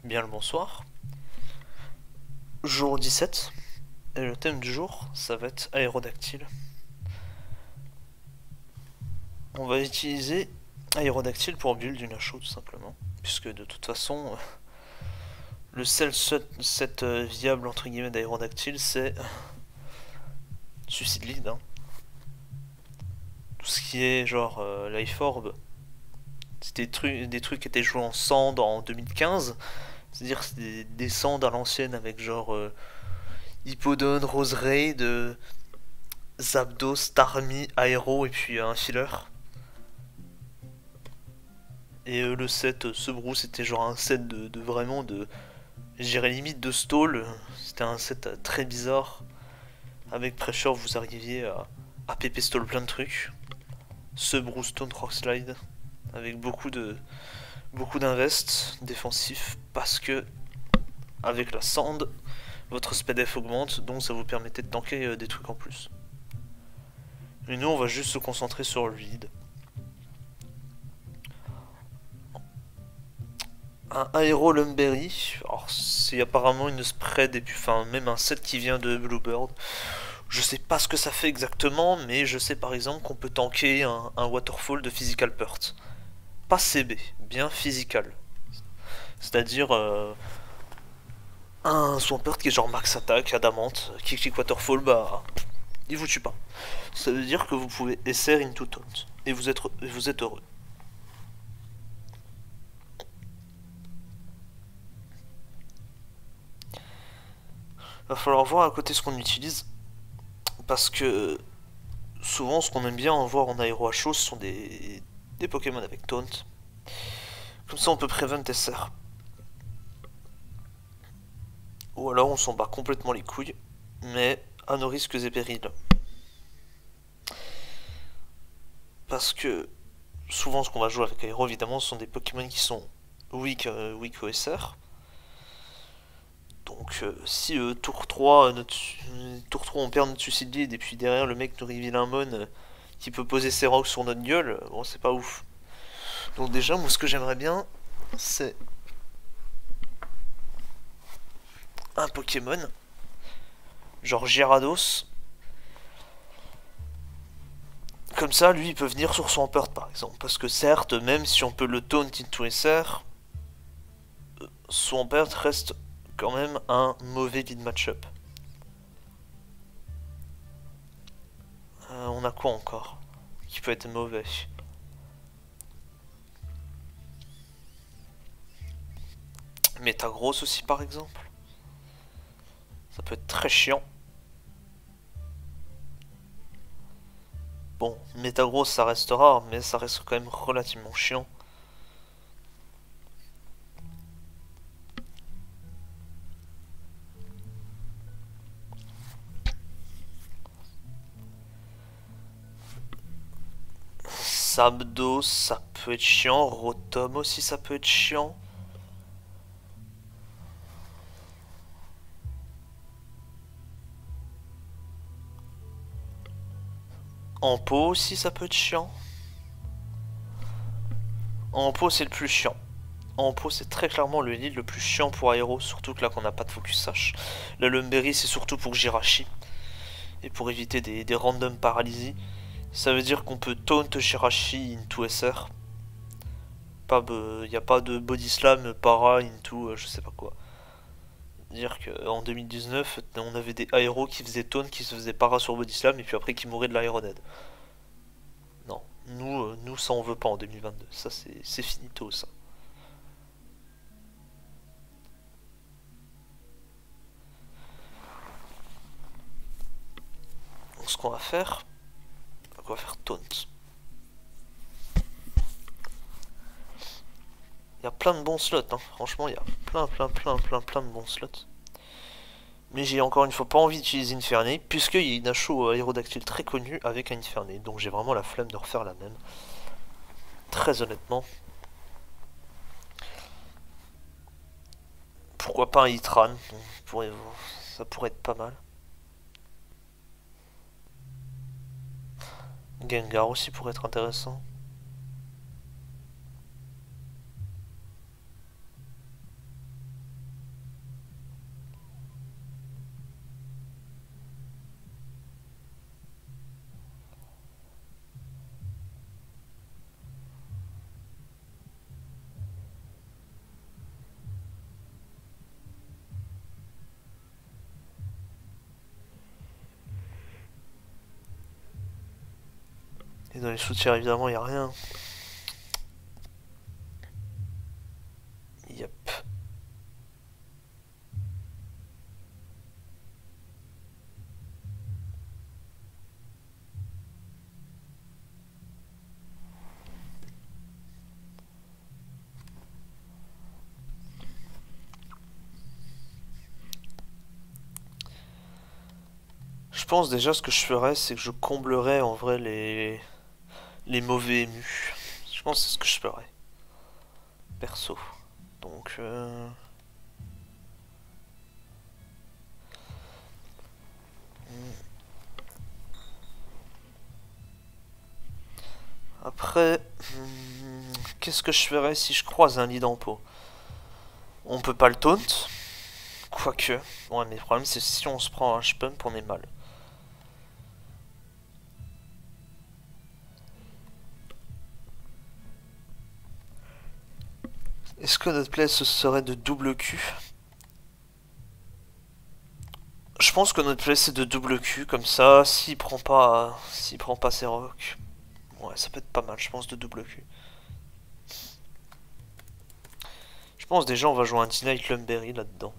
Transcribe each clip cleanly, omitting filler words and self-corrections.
Bien le bonsoir. Jour 17. Et le thème du jour, ça va être aérodactyle. On va utiliser aérodactyle pour build une HO tout simplement. Puisque de toute façon, le seul set viable entre guillemets d'aérodactyle, c'est Suicide Lead. Hein. Tout ce qui est genre Life Orb, c'était des trucs qui étaient joués en sand en 2015. C'est-à-dire que c'était des sands à l'ancienne avec genre Hippodon, Rose Raid, Zapdos, Starmie, Aero et puis un filler. Et le set Sebrou, c'était genre un set de vraiment de. J'irais limite de stall. C'était un set très bizarre. Avec Pressure, vous arriviez à PP stall plein de trucs. Sebrou Stone Rock Slide. Avec beaucoup d'invest défensif. Parce que, avec la sand, votre speed F augmente. Donc ça vous permettait de tanker des trucs en plus. Et nous, on va juste se concentrer sur le lead. Un Aero Lumberry, alors c'est apparemment une spread et puis enfin même un set qui vient de Bluebird. Je sais pas ce que ça fait exactement, mais je sais par exemple qu'on peut tanker un Waterfall de Physical Purt. Pas CB, bien Physical. C'est-à-dire un Swampert qui est genre max attack, adamante, kick Waterfall, bah il vous tue pas. Ça veut dire que vous pouvez SR into taunt et vous êtes heureux. Va falloir voir à côté ce qu'on utilise. Parce que souvent, ce qu'on aime bien voir en aéro HO, ce sont des Pokémon avec Taunt. Comme ça, on peut Prevent SR. Ou alors, on s'en bat complètement les couilles, mais à nos risques et périls. Parce que souvent, ce qu'on va jouer avec aéro, évidemment, ce sont des Pokémon qui sont weak au SR. Donc si tour 3, tour 3 on perd notre Suicide Lead et puis derrière le mec nous reveal un mon qui peut poser ses rocks sur notre gueule, bon c'est pas ouf. Donc déjà moi ce que j'aimerais bien c'est un Pokémon genre Gyarados. Comme ça lui il peut venir sur Swampert par exemple. Parce que certes même si on peut le taunt into SR, Swampert reste quand même un mauvais lead match-up. On a quoi encore qui peut être mauvais? Metagross aussi par exemple. Ça peut être très chiant. Bon, Metagross ça reste rare, mais ça reste quand même relativement chiant. Sabdos ça peut être chiant, Rotom aussi ça peut être chiant. Ampo aussi ça peut être chiant. Ampo c'est le plus chiant. Ampo c'est très clairement le lead le plus chiant pour Aéro, surtout que là qu'on n'a pas de focus sash. La Lumberry c'est surtout pour Jirachi. Et pour éviter des random paralysies. Ça veut dire qu'on peut taunt Jirachi into SR. Il n'y a pas de body slam para into je sais pas quoi. Dire qu'en 2019, on avait des aéros qui faisaient taunt, qui se faisaient para sur body slam et puis après qui mouraient de l'aérodead. Non, nous ça on veut pas en 2022. Ça c'est finito ça. Donc ce qu'on va faire, on va faire taunt. Il y a plein de bons slots, hein. Franchement il y a plein de bons slots. Mais j'ai encore une fois pas envie d'utiliser Infernape, puisqu'il y a une HO aérodactyle très connue avec un Infernape, donc j'ai vraiment la flemme de refaire la même. Très honnêtement. Pourquoi pas un Hitran, ça pourrait être pas mal. Gengar aussi pourrait être intéressant. Et dans les soutiens, évidemment, il n'y a rien. Yep. Je pense déjà ce que je ferais, c'est que je comblerais en vrai les mauvais émus. Je pense que c'est ce que je ferais. Perso. Donc... Après... Qu'est-ce que je ferais si je croise un lit d'empo? On peut pas le taunt. Quoique. Ouais, mais le problème c'est si on se prend un pump, on est mal. Est-ce que notre play ce serait de double Q? Je pense que notre play c'est de double Q, comme ça, s'il prend pas ses rocks. Ouais, ça peut être pas mal, je pense, de double Q. Je pense déjà on va jouer un T-Night Lumberry là-dedans.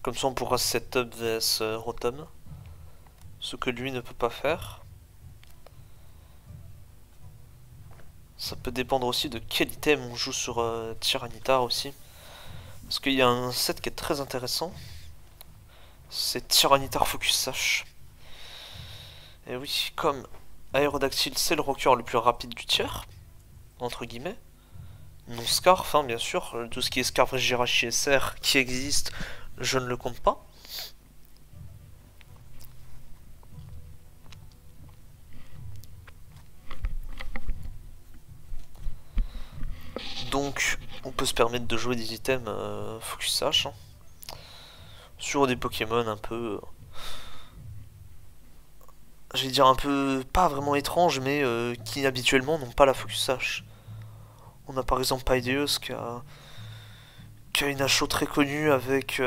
Comme ça on pourra setup vs Rotom. Ce que lui ne peut pas faire. Ça peut dépendre aussi de quel item on joue sur Tyranitar aussi. Parce qu'il y a un set qui est très intéressant. C'est Tyranitar Focus Sash. Et oui, comme Aérodactyl c'est le rocker le plus rapide du tiers, entre guillemets. Non Scarf, hein, bien sûr. Tout ce qui est Scarf, Jirachi SR qui existe, je ne le compte pas. Donc, on peut se permettre de jouer des items Focus H. Hein, sur des Pokémon un peu... je vais dire un peu... pas vraiment étranges, mais qui habituellement n'ont pas la Focus H. On a par exemple Paideus qui a une HO très connue avec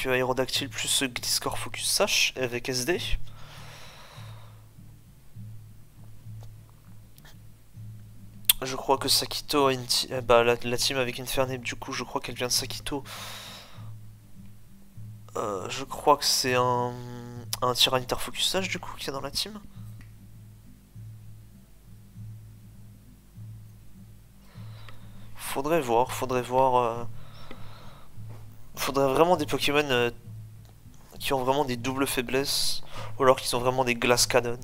Aérodactyl plus Gliscor Focus Sash avec SD. Je crois que Sakito a une bah, la team avec Infernape, du coup, je crois qu'elle vient de Sakito. Je crois que c'est un Tyranitar Focus Sash, du coup, qui est dans la team. Faudrait voir, faudrait voir. Faudrait vraiment des Pokémon qui ont vraiment des doubles faiblesses, ou alors qui sont vraiment des Glass Cannon.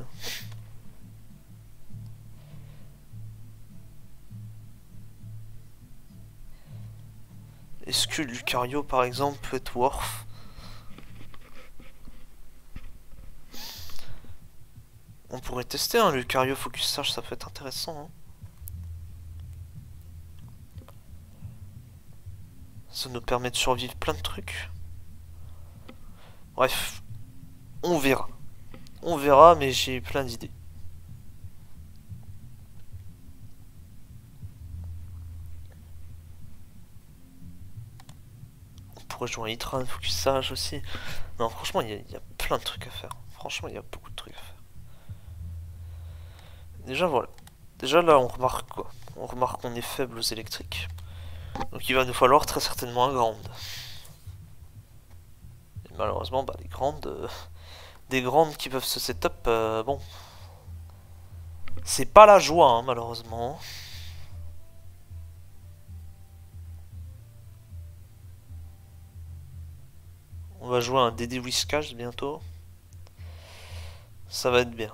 Est-ce que Lucario, par exemple, peut être worth? On pourrait tester un Lucario Focus Sash, ça peut être intéressant. Hein. Ça nous permet de survivre plein de trucs. Bref, on verra. On verra, mais j'ai plein d'idées. On pourrait jouer un Hitran, un Focus Sage aussi. Non, franchement, il y a plein de trucs à faire. Franchement, il y a beaucoup de trucs à faire. Déjà, voilà. Déjà, là, on remarque quoi? On remarque qu'on est faible aux électriques. Donc, il va nous falloir très certainement un grand. Et malheureusement, bah, les grandes... des grandes qui peuvent se setup, bon... c'est pas la joie, hein, malheureusement. On va jouer un DD Whiscash bientôt. Ça va être bien.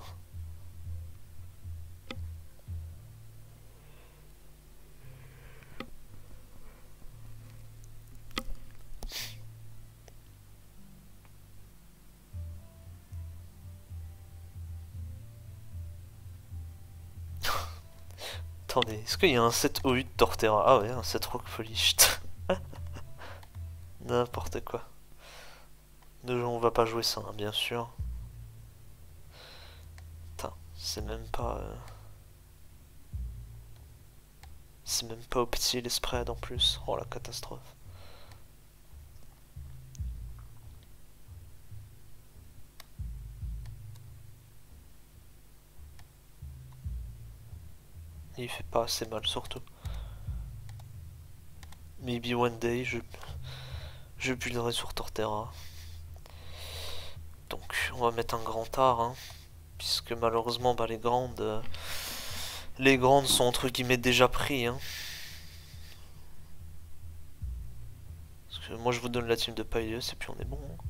Attendez, est-ce qu'il y a un set OU de Torterra? Ah ouais, un set Rock Polish. N'importe quoi. On va pas jouer ça, hein, bien sûr. Putain, c'est même pas... c'est même pas au petit les spreads en plus. Oh la catastrophe. Et il fait pas assez mal surtout. Maybe one day je builderai sur Torterra. Donc on va mettre un grand art, hein, puisque malheureusement bah, les grandes sont entre guillemets déjà pris. Hein. Parce que moi je vous donne la team de Pailleus et puis on est bon. Hein.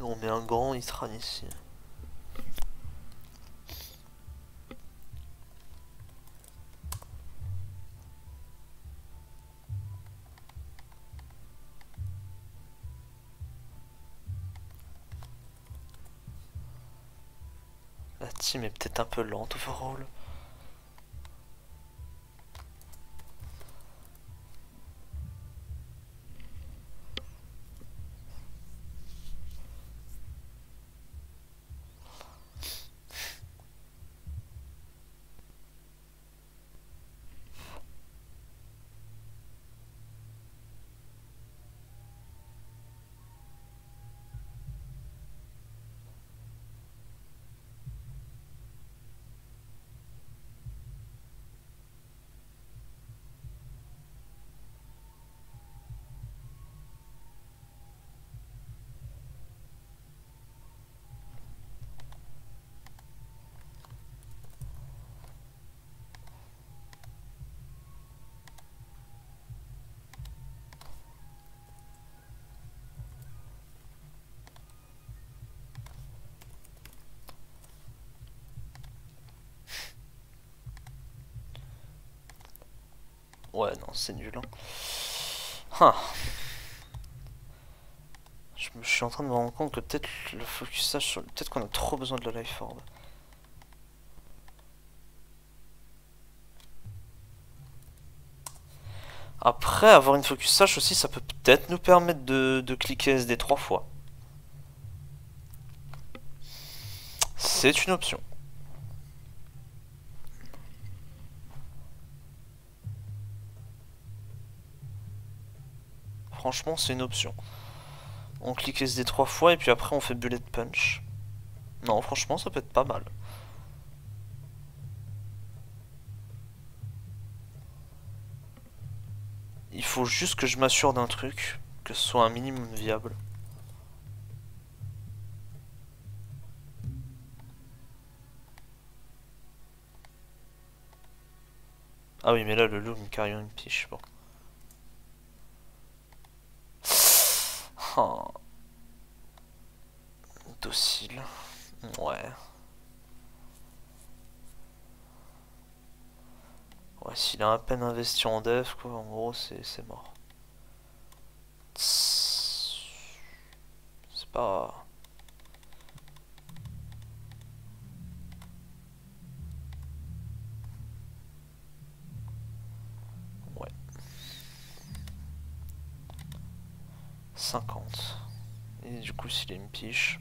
On met un grand Itran ici. La team est peut-être un peu lente overall. Ouais, non, c'est nul. Hein. Ah. Je suis en train de me rendre compte que peut-être le focusage sur... Peut-être qu'on a trop besoin de la life orb. Après, avoir une focusage aussi, ça peut peut-être nous permettre de cliquer SD 3 fois. C'est une option. Franchement, c'est une option. On clique SD 3 fois et puis après on fait bullet punch. Non, franchement, ça peut être pas mal. Il faut juste que je m'assure d'un truc, que ce soit un minimum viable. Ah oui, mais là, le loup me carry une piche, bon. Oh. Docile. Ouais. Ouais, s'il a à peine investi en dev, quoi, en gros, c'est mort. C'est pas... Ouais. 50. Et du coup, s'il a une piche...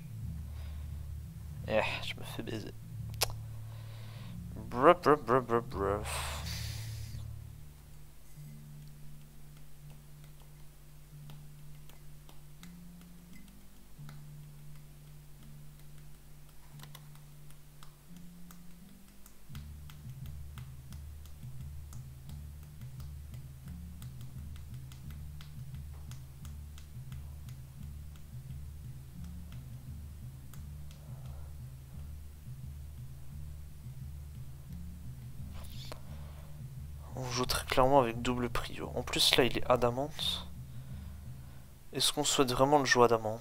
je me fais baiser. Bref, bref, bref, bref, bref. On joue très clairement avec double prio. En plus, là, il est adamant. Est-ce qu'on souhaite vraiment le jouer adamant?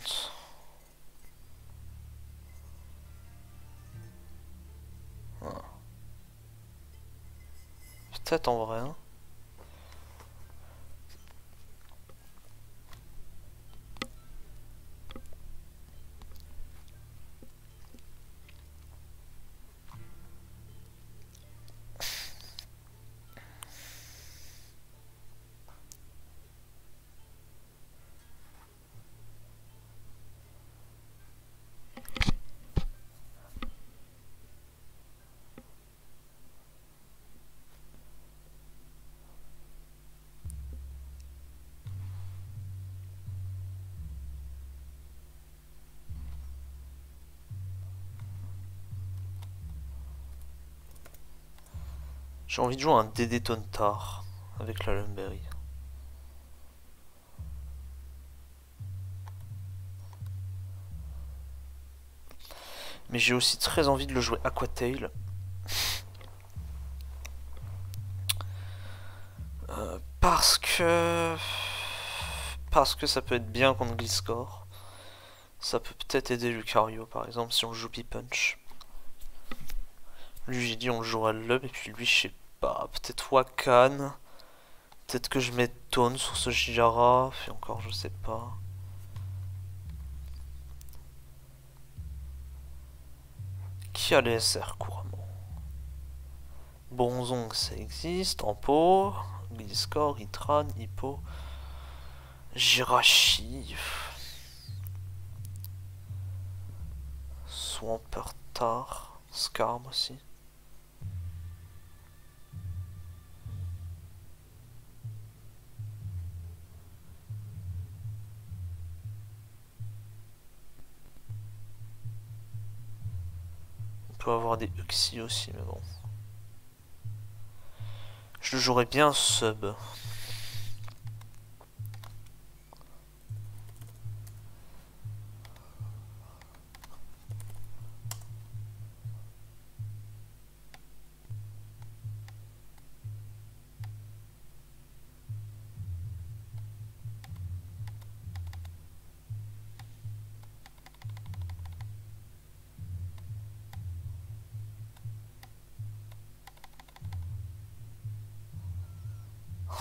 Ah. Peut-être en vrai. Hein. J'ai envie de jouer un DD Tontar avec la Lumberry. Mais j'ai aussi très envie de le jouer Aquatail. Parce que... Parce que ça peut être bien contre Gliscor. Ça peut peut-être aider Lucario par exemple si on joue P-Punch. Lui j'ai dit on le jouera Lub et puis lui je sais pas, peut-être Wakan. Peut-être que je mets Taunt sur ce Giraffe et encore je sais pas. Qui a les SR couramment? Bonzong ça existe, Ampo, Gliscor, Itran, Hippo, Jirachi, Swampert, Skarm aussi. On peut avoir des Uxie aussi, mais bon. Je le jouerais bien sub.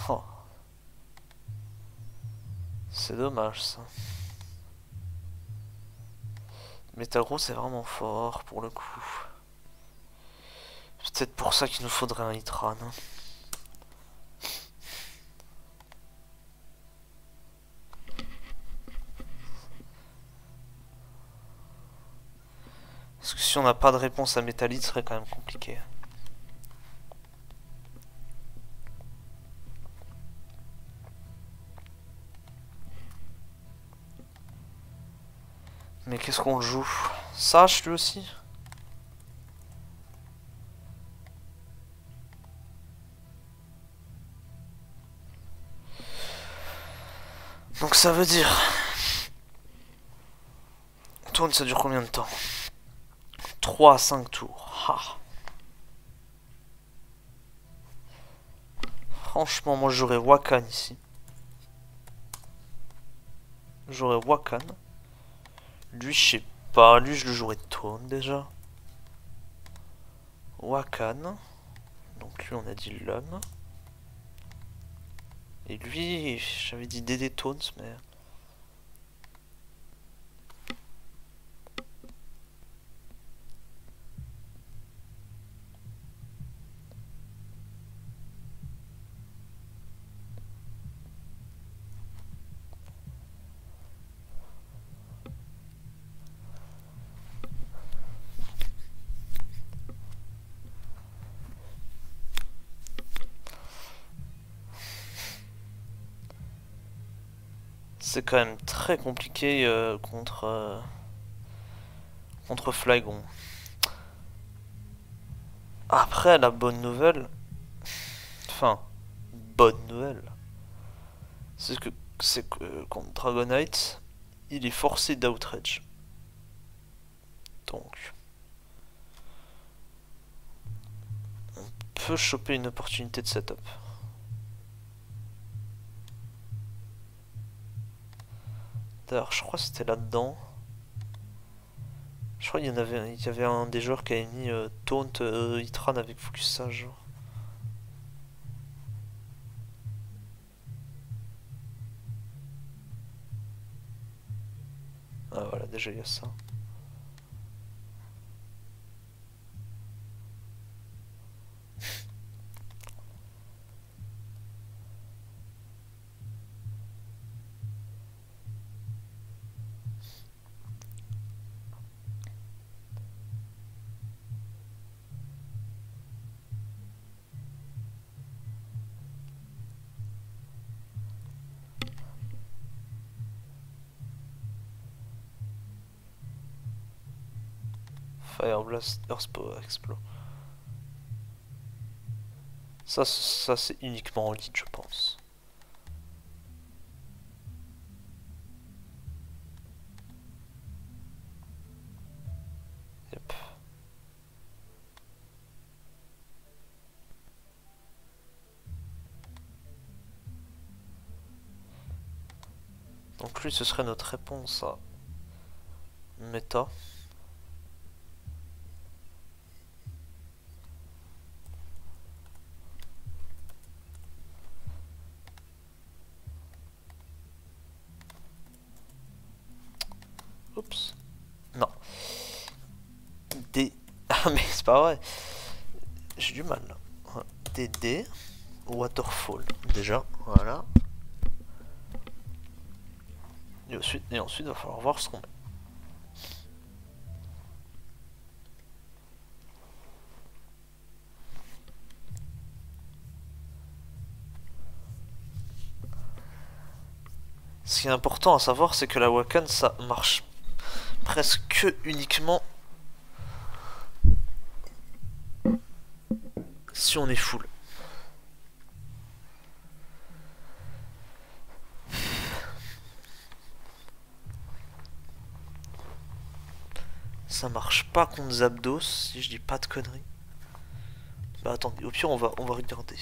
Oh. C'est dommage ça. Métagro c'est vraiment fort pour le coup. Peut-être pour ça qu'il nous faudrait un Hitran. Parce que si on n'a pas de réponse à Métalite, ce serait quand même compliqué. Mais qu'est-ce qu'on joue? Sage lui aussi? Donc ça veut dire... Tourne, ça dure combien de temps? 3 à 5 tours. Ah. Franchement, moi j'aurais Wakan ici. J'aurais Wakan. Lui, je sais pas. Lui, je le jouerais Taunt déjà. Wakan. Donc lui, on a dit l'homme. Et lui, j'avais dit DD Taunt, mais... C'est quand même très compliqué contre Flygon. Après, la bonne nouvelle... Enfin, bonne nouvelle... C'est que contre Dragonite, il est forcé d'outrage. Donc... On peut choper une opportunité de setup. D'ailleurs, je crois que c'était là-dedans. Je crois qu'il y avait un des joueurs qui avait mis Taunt Hitran avec Focus Sage. Ah voilà, déjà il y a ça. Fire Blast, Earth Power Explo. Ça c'est uniquement en lead, je pense. Yep. Donc lui, ce serait notre réponse à méta. Oups. Non. D. Ah mais c'est pas vrai. J'ai du mal là. DD. Waterfall. Déjà, voilà. Et ensuite, il va falloir voir ce qu'on met. Ce qui est important à savoir, c'est que la Wakan, ça marche presque uniquement si on est full. Ça marche pas contre Zapdos, si je dis pas de conneries. Bah attendez, au pire on va regarder.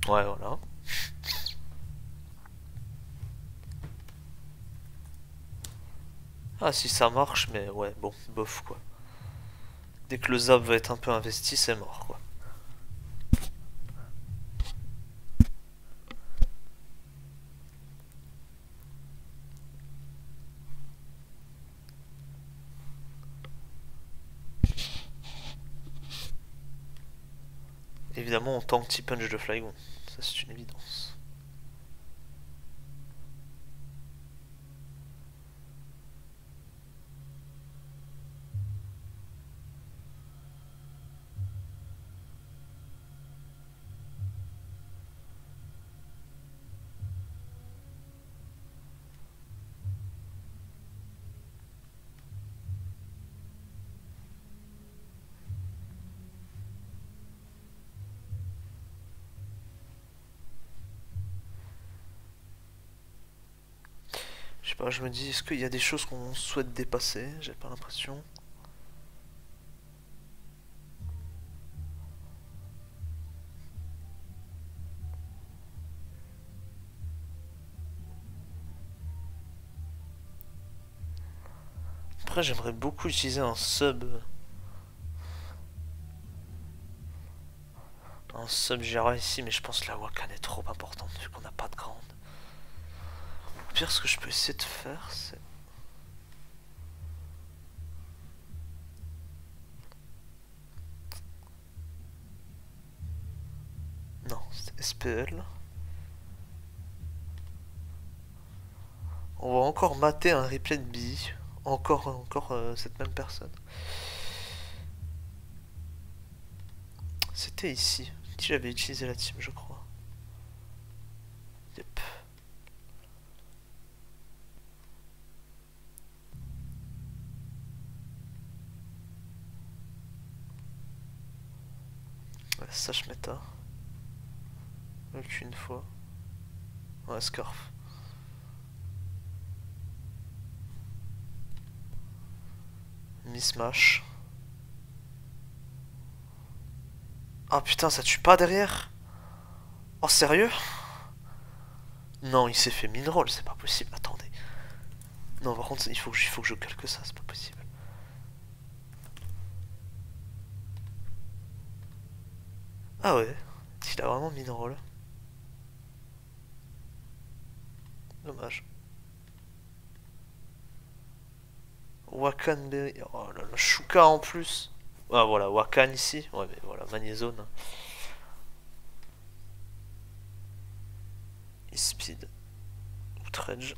Ouais, voilà. Ah si ça marche, mais ouais, bon, bof quoi. Dès que le Zap va être un peu investi, c'est mort quoi. Évidemment, on tank petit punch de Flygon, ça c'est une évidence. Je sais pas, je me dis, est-ce qu'il y a des choses qu'on souhaite dépasser? J'ai pas l'impression. Après, j'aimerais beaucoup utiliser un sub. Un sub Jira ici, mais je pense que la Wakan est trop importante vu qu'on n'a pas de grande. Au pire, ce que je peux essayer de faire, c'est. Non, c'est SPL. On va encore mater un replay de Billy. Encore cette même personne. C'était ici. Qui j'avais utilisé la team, je crois. Yep. Ouais, Sash méta. Aucune fois. Ouais, Scarf. Mismatch. Ah putain, ça tue pas derrière? Oh, sérieux? Non, il s'est fait min-roll, c'est pas possible. Attendez. Non, par contre, il faut que je calque ça, c'est pas possible. Ah ouais, il a vraiment min-roll. Dommage. Wakanberry. Oh là là, Shuka en plus. Ah voilà, Wakan ici. Ouais, mais voilà, Magnézone. Speed. Outrage.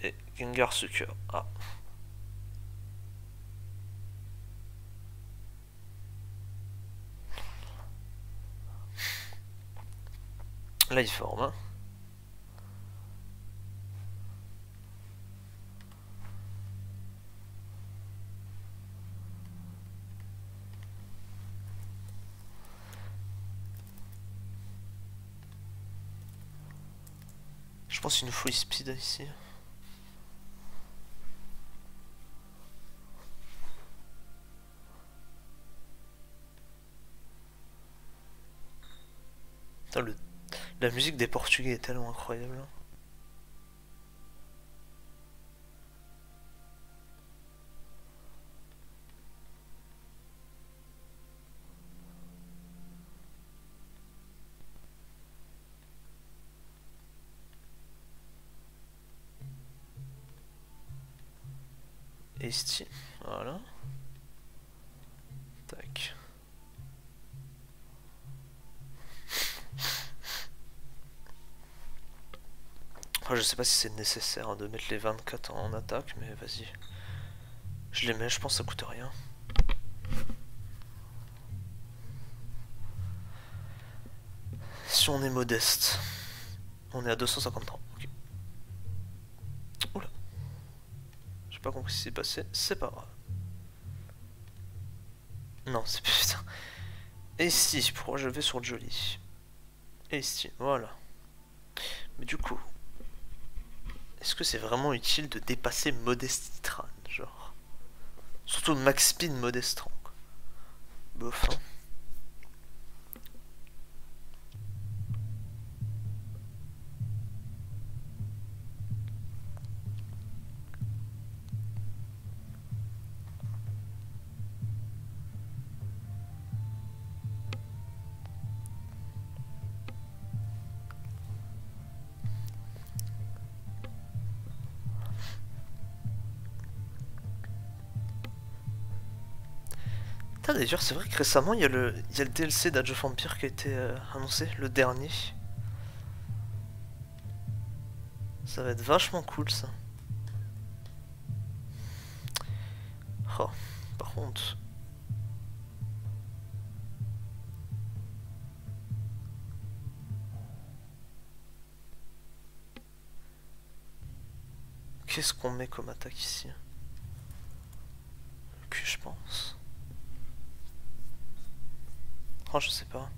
Et Gengar Sucker. Ah. Là, il forme. Hein. pense qu'il nous faut speed ici. Putain, la musique des Portugais est tellement incroyable. Esti, voilà. Tac. Enfin, je sais pas si c'est nécessaire hein, de mettre les 24 en attaque, mais vas-y. Je les mets, je pense que ça coûte rien. Si on est modeste, on est à 253. Okay. Oula. J'ai pas compris ce qui s'est passé, c'est pas grave. Non, c'est putain. Et si, pourquoi je vais sur Jolly? Et si, voilà. Mais du coup, est-ce que c'est vraiment utile de dépasser Modestitran, genre? Surtout Max Speed Modestran, quoi. Bof, hein. D'ailleurs, c'est vrai que récemment, il y a le DLC d'Age of Empire qui a été annoncé, le dernier. Ça va être vachement cool, ça. Oh, par contre... Qu'est-ce qu'on met comme attaque ici? Le cul, je pense. Oh, je sais pas.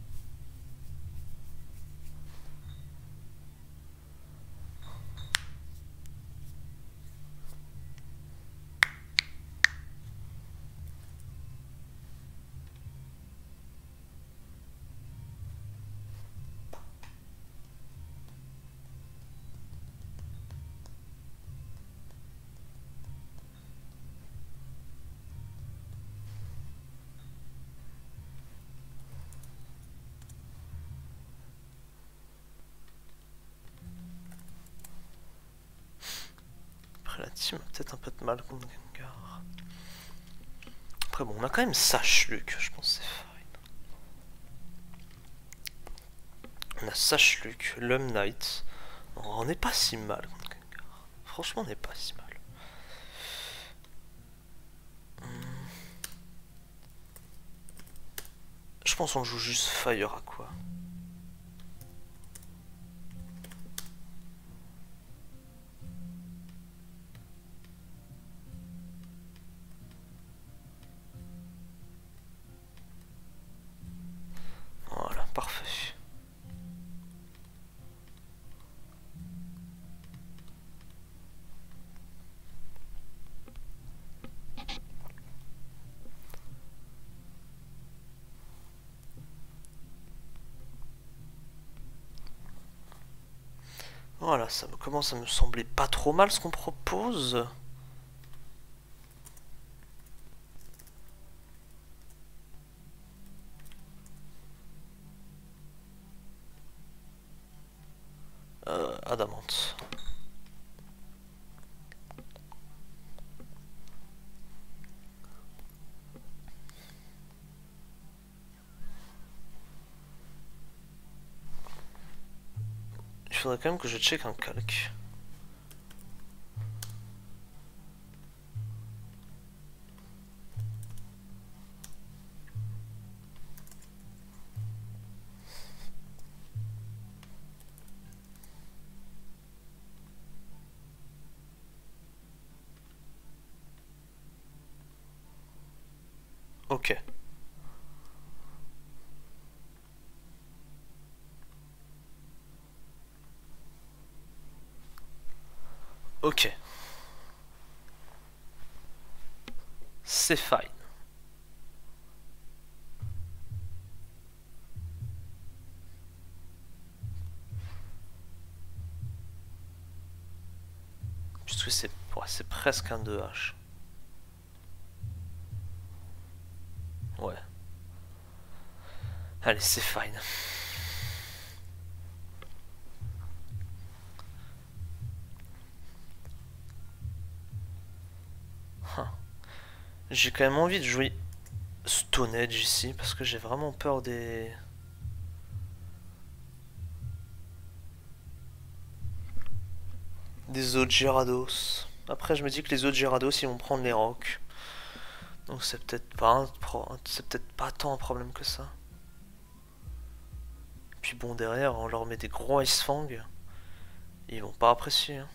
Après, la team a peut-être un peu de mal contre Gengar. Après, bon, on a quand même Sash-Luc, je pense que c'est fine. On a Sash-Luc, Lum Knight. On n'est pas si mal contre Gengar. Franchement, on n'est pas si mal. Je pense qu'on joue juste Fire à quoi. Voilà, parfait. Voilà, ça commence à me sembler pas trop mal ce qu'on propose. Adamante. Il faudrait quand même que je check un calque. Ok. Ok. C'est fine. Puisque c'est presque un 2H. Ouais. Allez, c'est fine. Huh. J'ai quand même envie de jouer Stone Age ici, parce que j'ai vraiment peur des autres Gyarados. Après, je me dis que les autres Gyarados, ils vont prendre les rocs. Donc c'est peut-être pas tant un problème que ça. Puis bon, derrière, on leur met des gros Ice Fang. Ils vont pas apprécier. Hein.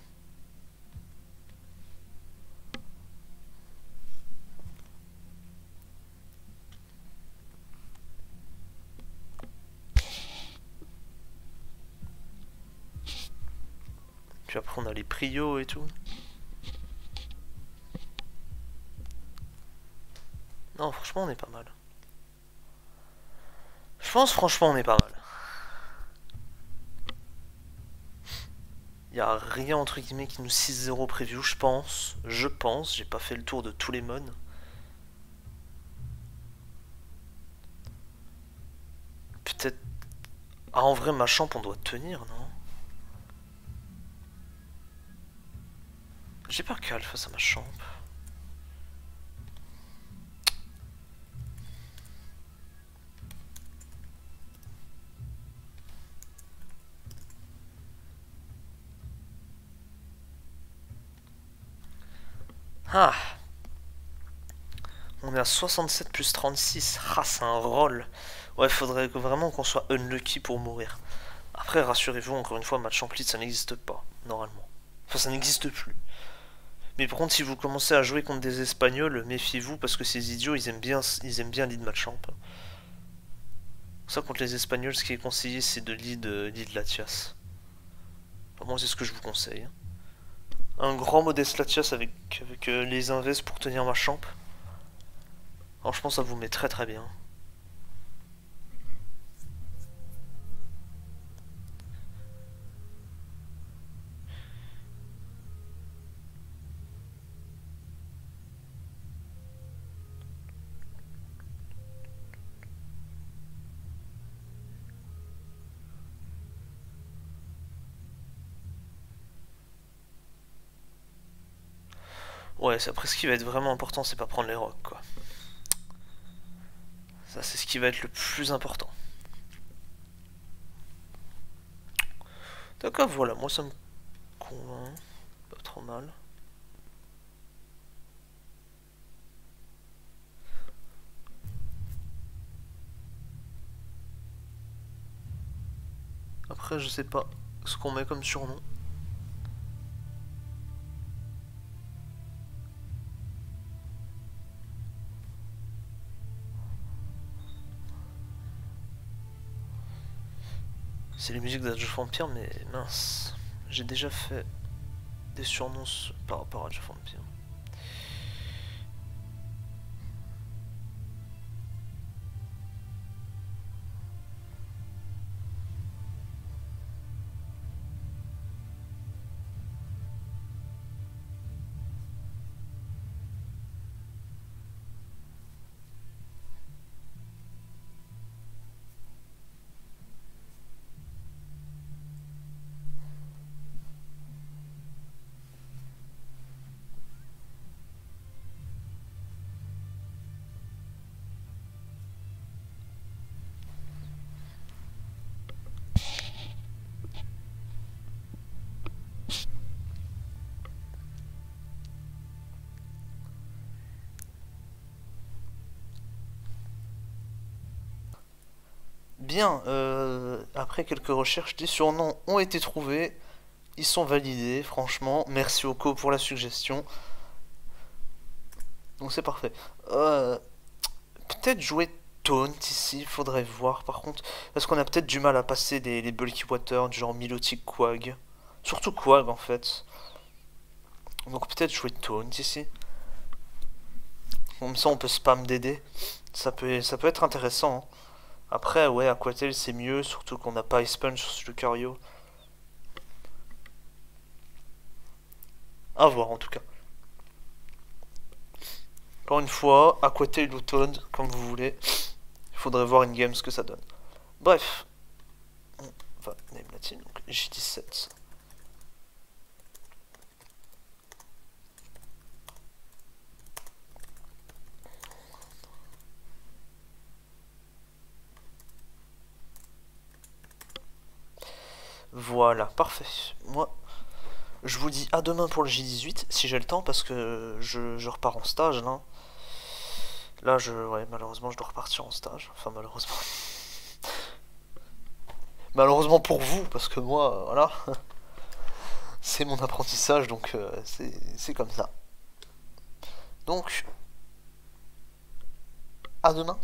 Puis après, on a les prios et tout. Non, franchement, on est pas mal. Je pense, franchement, on est pas mal. Y a rien entre guillemets qui nous 6-0 preview, je pense. J'ai pas fait le tour de tous les modes. Peut-être. Ah, en vrai, ma champ, on doit tenir, non? J'ai peur qu'Al face à ma champ. Ah! On est à 67 plus 36. Ah, c'est un roll. Ouais, faudrait vraiment qu'on soit unlucky pour mourir. Après, rassurez-vous, encore une fois, match ampli, ça n'existe pas, normalement. Enfin, ça n'existe plus. Mais par contre, si vous commencez à jouer contre des Espagnols, méfiez-vous, parce que ces idiots, ils aiment bien lead matchamp. Ça, contre les Espagnols, ce qui est conseillé, c'est de lead Latias. Enfin, moi, c'est ce que je vous conseille. Un grand modeste Latias avec les inves pour tenir ma champ. Franchement, ça vous met très très bien. Ouais, après ce qui va être vraiment important, c'est pas prendre les rocs, quoi. Ça, c'est ce qui va être le plus important. D'accord, voilà, moi ça me convainc. Pas trop mal. Après, je sais pas ce qu'on met comme surnom. C'est les musiques d'Age of Empire, mais mince. J'ai déjà fait des surnoms par rapport à Age of Empire. Bien, après quelques recherches, des surnoms ont été trouvés. Ils sont validés, franchement. Merci Oko pour la suggestion. Donc c'est parfait. Peut-être jouer Taunt ici, faudrait voir par contre. Parce qu'on a peut-être du mal à passer les Bulky Water, du genre Milotic Quag. Surtout Quag en fait. Donc peut-être jouer Taunt ici. Comme ça on peut spam DD. Ça peut être intéressant. Hein. Après, ouais, Aquatail c'est mieux, surtout qu'on n'a pas Ice Punch sur ce Lucario. À voir en tout cas. Encore une fois, Aquatail ou Taunt, comme vous voulez. Il faudrait voir une game ce que ça donne. Bref. On va name la team, donc J17. Voilà, parfait. Moi, je vous dis à demain pour le J18, si j'ai le temps, parce que je repars en stage, là. Là, ouais, malheureusement, je dois repartir en stage. Enfin, malheureusement. Malheureusement pour vous, parce que moi, voilà. C'est mon apprentissage, donc c'est comme ça. Donc, à demain.